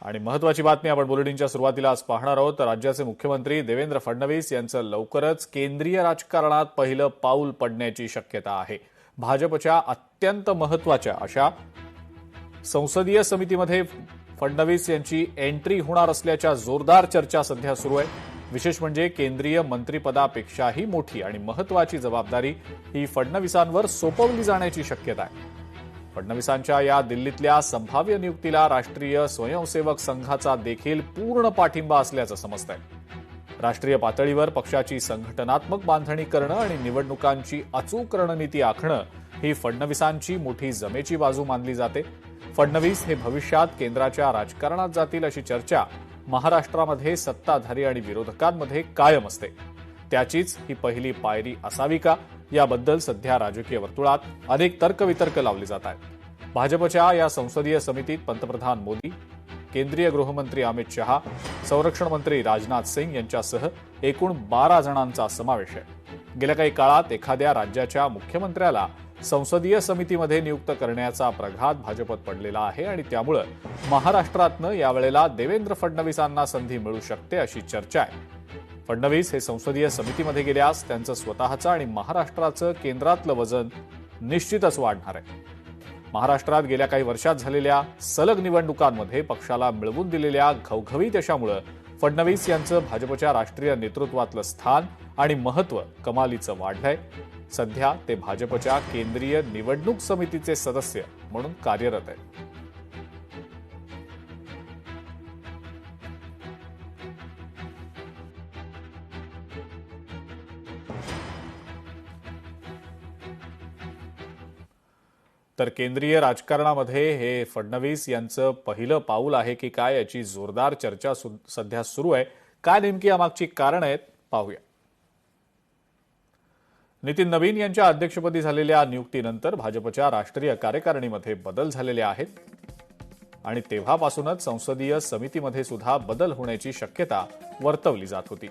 आणि महत्वाची बातमी आपण बुलेटिनच्या सुरुवातीला आज पाहणार आहोत. राज्याचे मुख्यमंत्री देवेंद्र फडणवीस यांचं लवकरच केंद्रीय राजकारणात पहिलं पाऊल पडण्याची शक्यता आहे. भाजपच्या अत्यंत महत्वाच्या अशा संसदीय समितीमध्ये फडणवीस यांची एंट्री होणार असल्याच्या जोरदार चर्चा सध्या सुरू आहे. विशेष म्हणजे केंद्रीय मंत्रिपदापेक्षाही मोठी आणि महत्वाची जबाबदारी ही फडणवीसांवर सोपवली जाण्याची शक्यता आहे. फडणवीसांच्या या दिल्लीतल्या संभाव्य नियुक्तीला राष्ट्रीय स्वयंसेवक संघाचा देखील पूर्ण पाठिंबा असल्याचं समजतंय. राष्ट्रीय पातळीवर पक्षाची संघटनात्मक बांधणी करणं आणि निवडणुकांची अचूक रणनीती आखणं ही फडणवीसांची मोठी जमेची बाजू मानली जाते. फडणवीस हे भविष्यात केंद्राच्या राजकारणात जातील अशी चर्चा महाराष्ट्रामध्ये सत्ताधारी आणि विरोधकांमध्ये कायम असते. त्याचीच ही पहिली पायरी असावी का, याबद्दल सध्या राजकीय वर्तुळात अनेक तर्कवितर्क लावले जात आहेत. भाजपच्या या संसदीय समितीत पंतप्रधान मोदी, केंद्रीय गृहमंत्री अमित शहा, संरक्षण मंत्री राजनाथ सिंग यांच्यासह एकूण 12 जणांचा समावेश आहे. गेल्या काही काळात एखाद्या राज्याच्या मुख्यमंत्र्याला संसदीय समितीमध्ये नियुक्त करण्याचा प्रघात भाजपत पडलेला आहे आणि त्यामुळे महाराष्ट्रातनं यावेळेला देवेंद्र फडणवीसांना संधी मिळू शकते अशी चर्चा आहे. फडणवीस हे संसदीय समितीमध्ये गेल्यास त्यांचं स्वतःचं आणि महाराष्ट्राचं केंद्रातलं वजन निश्चितच वाढणार आहे. महाराष्ट्रात गेल्या काही वर्षात झालेल्या सलग निवडणुकांमध्ये पक्षाला मिळवून दिलेल्या घवघवीत यशामुळे फडणवीस यांचं भाजपच्या राष्ट्रीय नेतृत्वातलं स्थान आणि महत्त्व कमालीचं वाढलंय. सध्या ते भाजपच्या केंद्रीय निवडणूक समितीचे सदस्य म्हणून कार्यरत आहेत. तर केंद्रीय राजकारणामध्ये हे फडणवीस यांचं पहिलं पाऊल आहे की काय, याची जोरदार चर्चा सध्या सुरू आहे. काय नेमकी यामागची कारण आहेत पाहूया. नितीन नवीन यांच्या अध्यक्षपदी झालेल्या नियुक्तीनंतर भाजपच्या राष्ट्रीय कार्यकारिणीमध्ये बदल झालेले आहेत आणि तेव्हापासूनच संसदीय समितीमध्ये सुद्धा बदल होण्याची शक्यता वर्तवली जात होती.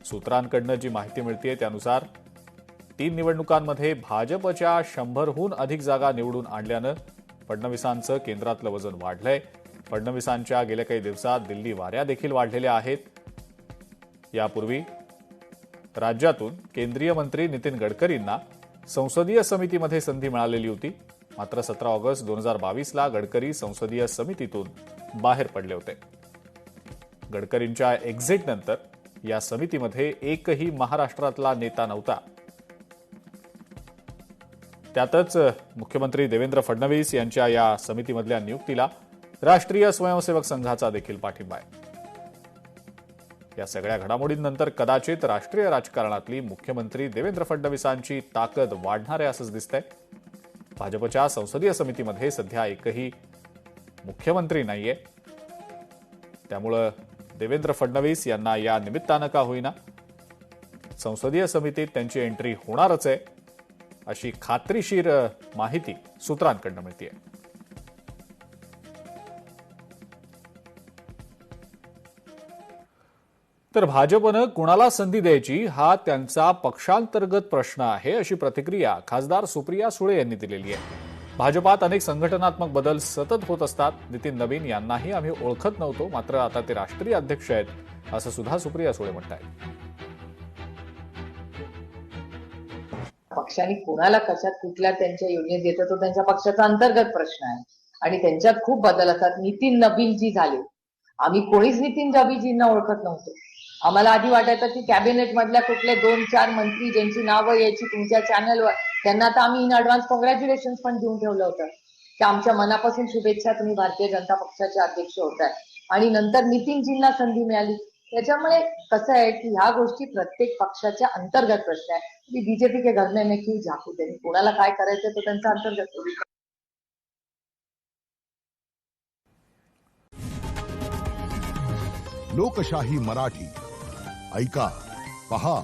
सूत्रांकडनं जी माहिती मिळते त्यानुसार 3 निवडणुकांमध्ये भाजपच्या 100हून अधिक जागा निवडून आणल्यानं फडणवीसांचं केंद्रातलं वजन वाढलंय. फडणवीसांच्या गेल्या काही दिवसात दिल्ली वाऱ्या देखील वाढलेल्या आहेत. यापूर्वी राज्यातून केंद्रीय मंत्री नितीन गडकरींना संसदीय समितीमध्ये संधी मिळालेली होती. मात्र 17 ऑगस्ट 2022ला गडकरी संसदीय समितीतून बाहेर पडले होते. गडकरींच्या एक्झिटनंतर या समितीमध्ये एकही महाराष्ट्रातला नेता नव्हता. त्यातच मुख्यमंत्री देवेंद्र फडणवीस यांच्या या समितीमधल्या नियुक्तीला राष्ट्रीय स्वयंसेवक संघाचा देखील पाठिंबा आहे. या सगळ्या घडामोडींनंतर कदाचित राष्ट्रीय राजकारणातली मुख्यमंत्री देवेंद्र फडणवीसांची ताकद वाढणार आहे असंच दिसतंय. भाजपच्या संसदीय समितीमध्ये सध्या एकही मुख्यमंत्री नाहीये. त्यामुळं देवेंद्र फडणवीस यांना या निमित्तानं का होईना संसदीय समितीत त्यांची एंट्री होणारच आहे अशी खात्रीशीर माहिती सूत्रांकडून मिळतेय. तर भाजपनं कुणाला संधी द्यायची हा त्यांचा पक्षांतर्गत प्रश्न आहे अशी प्रतिक्रिया खासदार सुप्रिया सुळे यांनी दिलेली आहे. भाजपात अनेक संघटनात्मक बदल सतत होत असतात. नितीन नवीन यांनाही आम्ही ओळखत नव्हतो, मात्र आता ते राष्ट्रीय अध्यक्ष आहेत असं सुद्धा सुप्रिया सुळे म्हणतायत. पक्षाने कोणाला कशात कुठल्या त्यांच्या योजनेत येतं तो त्यांच्या पक्षाचा अंतर्गत प्रश्न आहे आणि त्यांच्यात खूप बदल असतात. नितीन नबीजी झाले, आम्ही कोणीच नितीन नबीजींना ओळखत नव्हतो. आम्हाला आधी वाटायचं की कॅबिनेट मधल्या कुठले 2-4 मंत्री ज्यांची नावं यायची तुमच्या चॅनलवर, त्यांना तर आम्ही इन ऍडव्हान्स कॉंग्रॅच्युलेशन पण देऊन ठेवलं होतं की आमच्या मनापासून शुभेच्छा, तुम्ही भारतीय जनता पक्षाचे अध्यक्ष होताय. आणि नंतर नितीनजींना संधी मिळाली. त्याच्यामुळे कसं आहे की ह्या गोष्टी प्रत्येक पक्षाच्या अंतर्गत प्रश्न आहे. बीजेपी के घर में क्यों झाकू, त्यांनी कोणाला काय करायचं तो त्यांचा अंतर्गत. लोकशाही मराठी ऐका, पहा,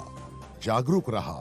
जागरूक रहा.